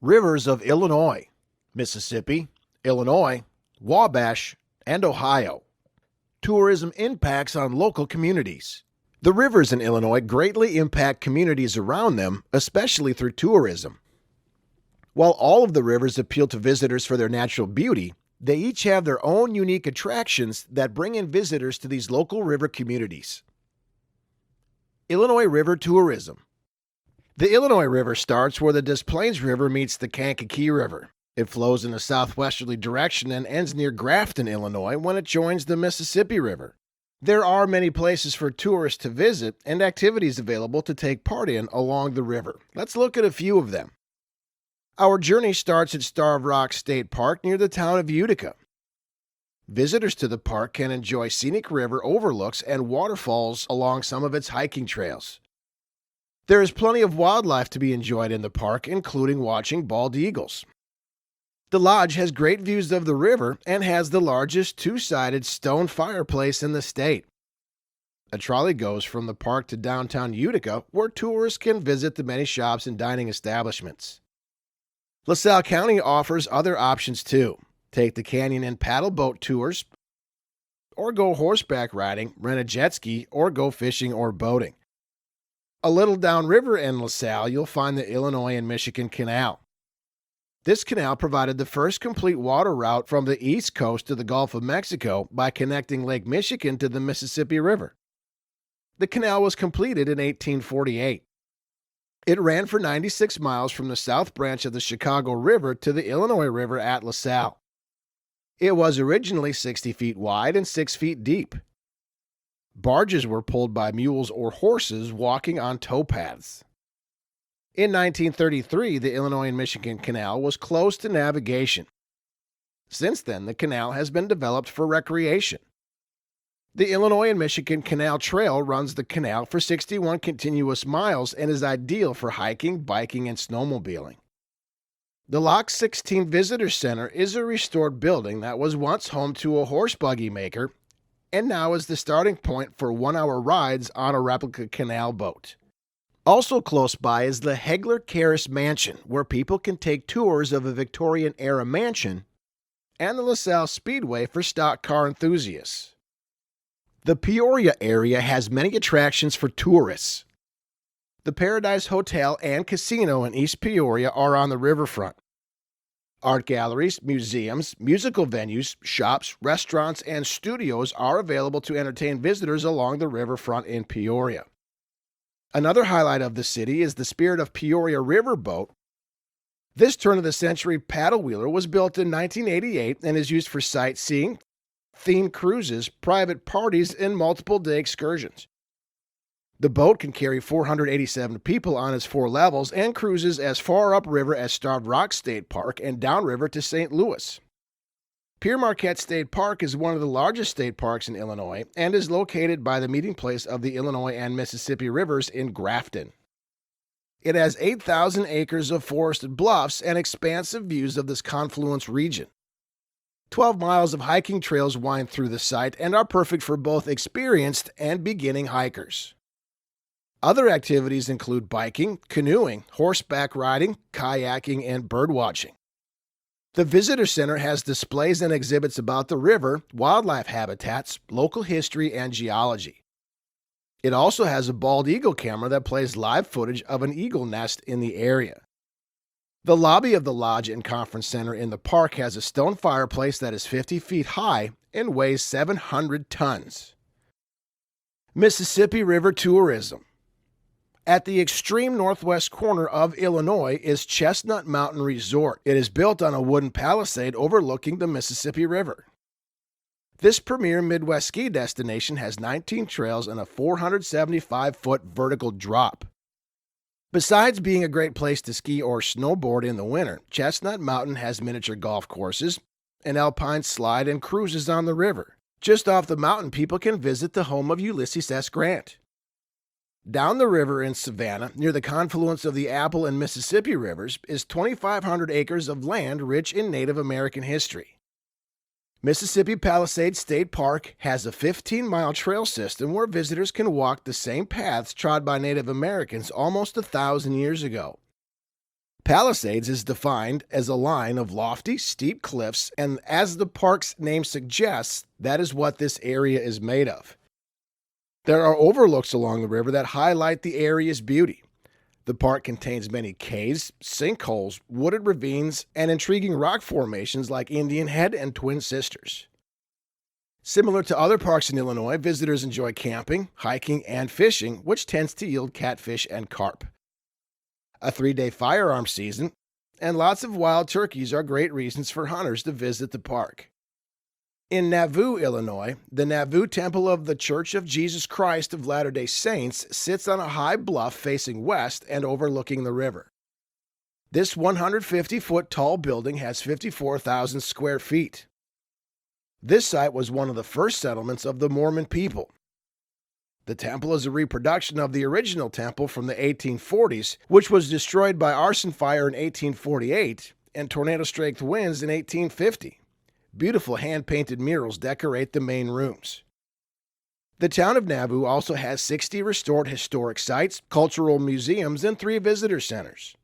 Rivers of Illinois, Mississippi, Illinois, Wabash, and Ohio. Tourism impacts on local communities. The rivers in Illinois greatly impact communities around them, especially through tourism. While all of the rivers appeal to visitors for their natural beauty, they each have their own unique attractions that bring in visitors to these local river communities. Illinois River Tourism. The Illinois River starts where the Des Plaines River meets the Kankakee River. It flows in a southwesterly direction and ends near Grafton, Illinois, when it joins the Mississippi River. There are many places for tourists to visit and activities available to take part in along the river. Let's look at a few of them. Our journey starts at Starved Rock State Park near the town of Utica. Visitors to the park can enjoy scenic river overlooks and waterfalls along some of its hiking trails. There is plenty of wildlife to be enjoyed in the park, including watching bald eagles. The lodge has great views of the river and has the largest two-sided stone fireplace in the state. A trolley goes from the park to downtown Utica, where tourists can visit the many shops and dining establishments. LaSalle County offers other options too. Take the canyon and paddle boat tours, or go horseback riding, rent a jet ski, or go fishing or boating. A little downriver in LaSalle, you'll find the Illinois and Michigan Canal. This canal provided the first complete water route from the east coast to the Gulf of Mexico by connecting Lake Michigan to the Mississippi River. The canal was completed in 1848. It ran for 96 miles from the south branch of the Chicago River to the Illinois River at LaSalle. It was originally 60 feet wide and 6 feet deep. Barges were pulled by mules or horses walking on towpaths. In 1933, the Illinois and Michigan Canal was closed to navigation. Since then, the canal has been developed for recreation. The Illinois and Michigan Canal Trail runs the canal for 61 continuous miles and is ideal for hiking, biking, and snowmobiling. The Lock 16 Visitor Center is a restored building that was once home to a horse buggy maker and now is the starting point for one-hour rides on a replica canal boat. Also close by is the Hegler Karras Mansion, where people can take tours of a Victorian-era mansion, and the LaSalle Speedway for stock car enthusiasts. The Peoria area has many attractions for tourists. The Paradise Hotel and Casino in East Peoria are on the riverfront. Art galleries, museums, musical venues, shops, restaurants, and studios are available to entertain visitors along the riverfront in Peoria. Another highlight of the city is the Spirit of Peoria Riverboat. This turn-of-the-century paddle wheeler was built in 1988 and is used for sightseeing, themed cruises, private parties, and multiple-day excursions. The boat can carry 487 people on its 4 levels and cruises as far upriver as Starved Rock State Park and downriver to St. Louis. Pere Marquette State Park is one of the largest state parks in Illinois and is located by the meeting place of the Illinois and Mississippi Rivers in Grafton. It has 8,000 acres of forested bluffs and expansive views of this confluence region. 12 miles of hiking trails wind through the site and are perfect for both experienced and beginning hikers. Other activities include biking, canoeing, horseback riding, kayaking, and birdwatching. The Visitor Center has displays and exhibits about the river, wildlife habitats, local history, and geology. It also has a bald eagle camera that plays live footage of an eagle nest in the area. The lobby of the Lodge and Conference Center in the park has a stone fireplace that is 50 feet high and weighs 700 tons. Mississippi River Tourism. At the extreme northwest corner of Illinois is Chestnut Mountain Resort. It is built on a wooden palisade overlooking the Mississippi River. This premier Midwest ski destination has 19 trails and a 475-foot vertical drop. Besides being a great place to ski or snowboard in the winter, Chestnut Mountain has miniature golf courses, an alpine slide, and cruises on the river. Just off the mountain, people can visit the home of Ulysses S. Grant. Down the river in Savannah, near the confluence of the Apple and Mississippi rivers, is 2,500 acres of land rich in Native American history. Mississippi Palisades State Park has a 15-mile trail system where visitors can walk the same paths trod by Native Americans almost 1,000 years ago. Palisades is defined as a line of lofty, steep cliffs, and as the park's name suggests, that is what this area is made of. There are overlooks along the river that highlight the area's beauty. The park contains many caves, sinkholes, wooded ravines, and intriguing rock formations like Indian Head and Twin Sisters. Similar to other parks in Illinois, visitors enjoy camping, hiking, and fishing, which tends to yield catfish and carp. A 3-day firearm season, and lots of wild turkeys are great reasons for hunters to visit the park. In Nauvoo, Illinois, the Nauvoo Temple of the Church of Jesus Christ of Latter-day Saints sits on a high bluff facing west and overlooking the river. This 150-foot tall building has 54,000 square feet. This site was one of the first settlements of the Mormon people. The temple is a reproduction of the original temple from the 1840s, which was destroyed by arson fire in 1848 and tornado-strength winds in 1850. Beautiful hand-painted murals decorate the main rooms. The town of Nauvoo also has 60 restored historic sites, cultural museums, and 3 visitor centers.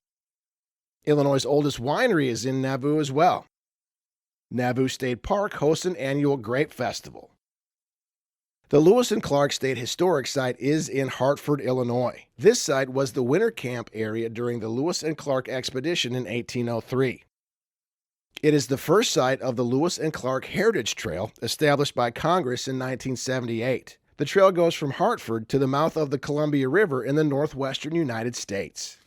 Illinois' oldest winery is in Nauvoo as well. Nauvoo State Park hosts an annual grape festival. The Lewis and Clark State Historic Site is in Hartford, Illinois. This site was the winter camp area during the Lewis and Clark expedition in 1803. It is the first site of the Lewis and Clark Heritage Trail, established by Congress in 1978. The trail goes from Hartford to the mouth of the Columbia River in the northwestern United States.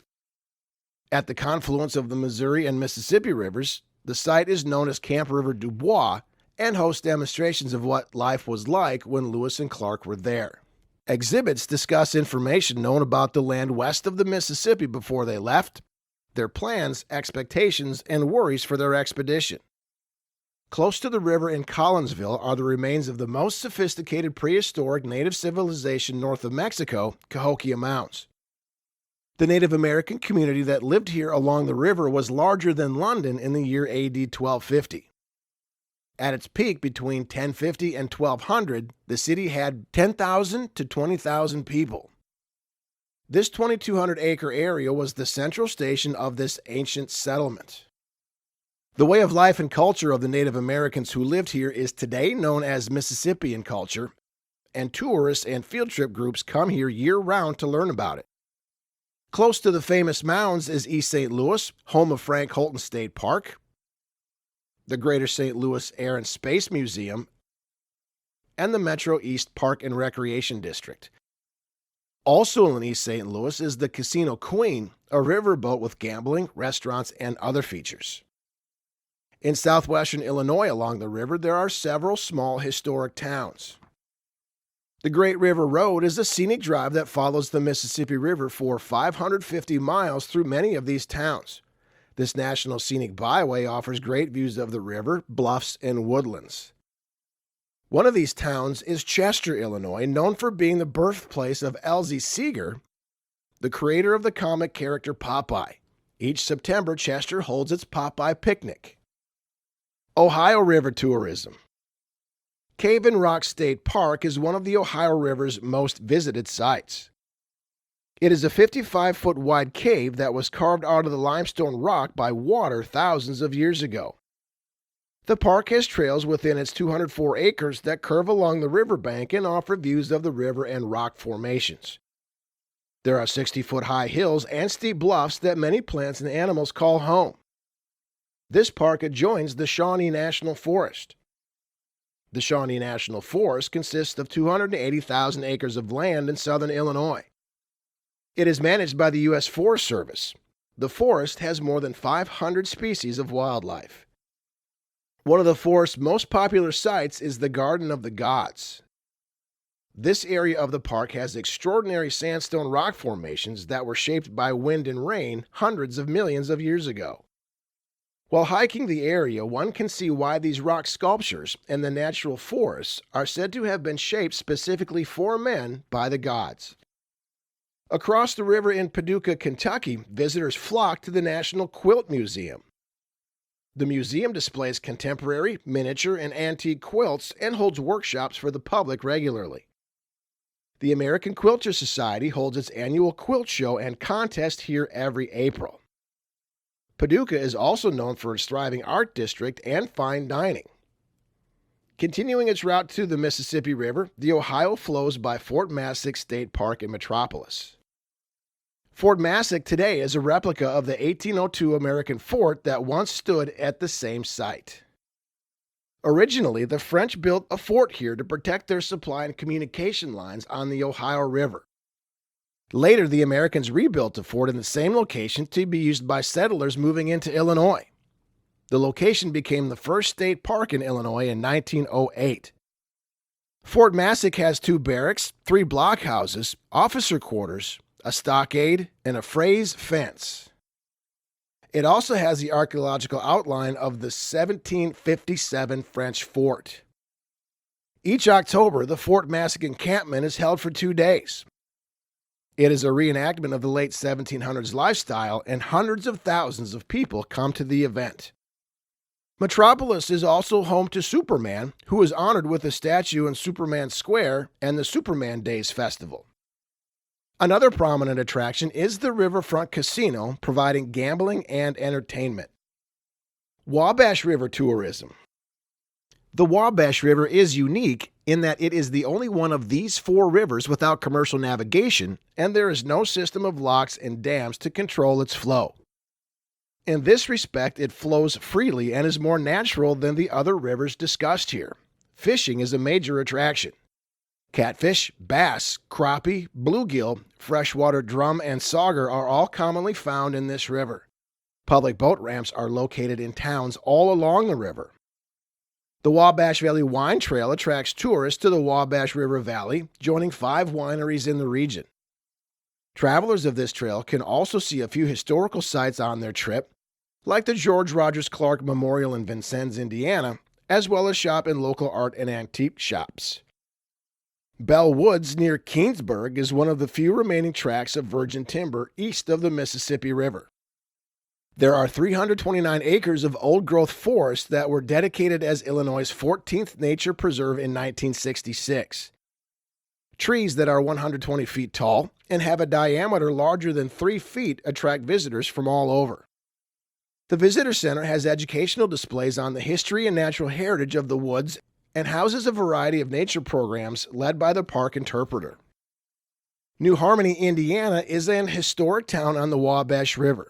At the confluence of the Missouri and Mississippi rivers, the site is known as Camp River du Bois and hosts demonstrations of what life was like when Lewis and Clark were there. Exhibits discuss information known about the land west of the Mississippi before they left, their plans, expectations, and worries for their expedition. Close to the river in Collinsville are the remains of the most sophisticated prehistoric native civilization north of Mexico, Cahokia Mounds. The Native American community that lived here along the river was larger than London in the year AD 1250. At its peak between 1050 and 1200, the city had 10,000 to 20,000 people. This 2,200-acre area was the central station of this ancient settlement. The way of life and culture of the Native Americans who lived here is today known as Mississippian culture, and tourists and field trip groups come here year-round to learn about it. Close to the famous mounds is East St. Louis, home of Frank Holton State Park, the Greater St. Louis Air and Space Museum, and the Metro East Park and Recreation District. Also in East St. Louis is the Casino Queen, a riverboat with gambling, restaurants, and other features. In southwestern Illinois along the river, there are several small historic towns. The Great River Road is a scenic drive that follows the Mississippi River for 550 miles through many of these towns. This National Scenic Byway offers great views of the river, bluffs, and woodlands. One of these towns is Chester, Illinois, known for being the birthplace of Elzie Seeger, the creator of the comic character Popeye. Each September, Chester holds its Popeye Picnic. Ohio River Tourism. Cave in Rock State Park is one of the Ohio River's most visited sites. It is a 55-foot wide cave that was carved out of the limestone rock by water thousands of years ago. The park has trails within its 204 acres that curve along the riverbank and offer views of the river and rock formations. There are 60-foot high hills and steep bluffs that many plants and animals call home. This park adjoins the Shawnee National Forest. The Shawnee National Forest consists of 280,000 acres of land in southern Illinois. It is managed by the U.S. Forest Service. The forest has more than 500 species of wildlife. One of the forest's most popular sites is the Garden of the Gods. This area of the park has extraordinary sandstone rock formations that were shaped by wind and rain hundreds of millions of years ago. While hiking the area, one can see why these rock sculptures and the natural forests are said to have been shaped specifically for men by the gods. Across the river in Paducah, Kentucky, visitors flock to the National Quilt Museum. The museum displays contemporary, miniature, and antique quilts and holds workshops for the public regularly. The American Quilter Society holds its annual quilt show and contest here every April. Paducah is also known for its thriving art district and fine dining. Continuing its route to the Mississippi River, the Ohio flows by Fort Massac State Park in Metropolis. Fort Massac today is a replica of the 1802 American fort that once stood at the same site. Originally, the French built a fort here to protect their supply and communication lines on the Ohio River. Later, the Americans rebuilt the fort in the same location to be used by settlers moving into Illinois. The location became the first state park in Illinois in 1908. Fort Massac has 2 barracks, 3 blockhouses, officer quarters, a stockade, and a fraise fence. It also has the archaeological outline of the 1757 French fort. Each October, the Fort Massac encampment is held for 2 days. It is a reenactment of the late 1700s lifestyle, and hundreds of thousands of people come to the event. Metropolis is also home to Superman, who is honored with a statue in Superman Square and the Superman Days Festival. Another prominent attraction is the Riverfront Casino, providing gambling and entertainment. Wabash River Tourism. The Wabash River is unique in that it is the only one of these 4 rivers without commercial navigation, and there is no system of locks and dams to control its flow. In this respect, it flows freely and is more natural than the other rivers discussed here. Fishing is a major attraction. Catfish, bass, crappie, bluegill, freshwater drum, and sauger are all commonly found in this river. Public boat ramps are located in towns all along the river. The Wabash Valley Wine Trail attracts tourists to the Wabash River Valley, joining 5 wineries in the region. Travelers of this trail can also see a few historical sites on their trip, like the George Rogers Clark Memorial in Vincennes, Indiana, as well as shop in local art and antique shops. Bell Woods near Keensburg is one of the few remaining tracts of virgin timber east of the Mississippi River. There are 329 acres of old-growth forest that were dedicated as Illinois' 14th Nature Preserve in 1966. Trees that are 120 feet tall and have a diameter larger than 3 feet attract visitors from all over. The Visitor Center has educational displays on the history and natural heritage of the woods and houses a variety of nature programs led by the park interpreter. New Harmony, Indiana is an historic town on the Wabash River.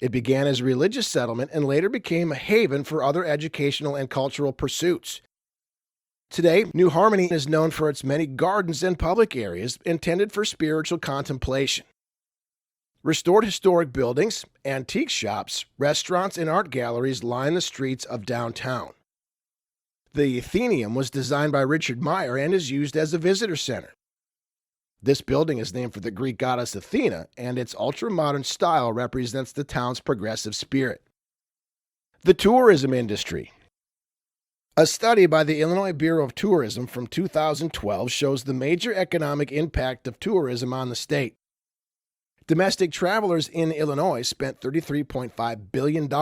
It began as a religious settlement and later became a haven for other educational and cultural pursuits. Today, New Harmony is known for its many gardens and public areas intended for spiritual contemplation. Restored historic buildings, antique shops, restaurants, and art galleries line the streets of downtown. The Athenaeum was designed by Richard Meyer and is used as a visitor center. This building is named for the Greek goddess Athena, and its ultra-modern style represents the town's progressive spirit. The tourism industry. A study by the Illinois Bureau of Tourism from 2012 shows the major economic impact of tourism on the state. Domestic travelers in Illinois spent $33.5 billion,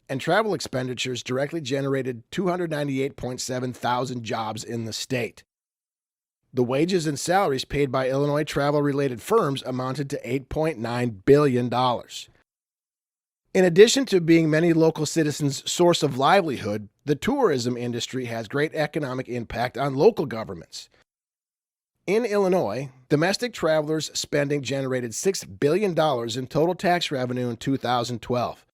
and travel expenditures directly generated 298.7 thousand jobs in the state. The wages and salaries paid by Illinois travel-related firms amounted to $8.9 billion. In addition to being many local citizens' source of livelihood, the tourism industry has great economic impact on local governments. In Illinois, domestic travelers' spending generated $6 billion in total tax revenue in 2012.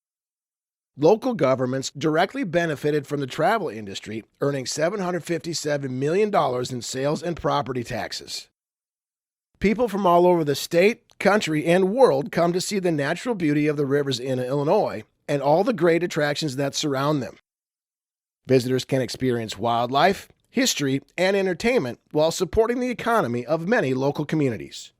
Local governments directly benefited from the travel industry, earning $757 million in sales and property taxes. People from all over the state, country, and world come to see the natural beauty of the rivers in Illinois and all the great attractions that surround them. Visitors can experience wildlife, history, and entertainment while supporting the economy of many local communities.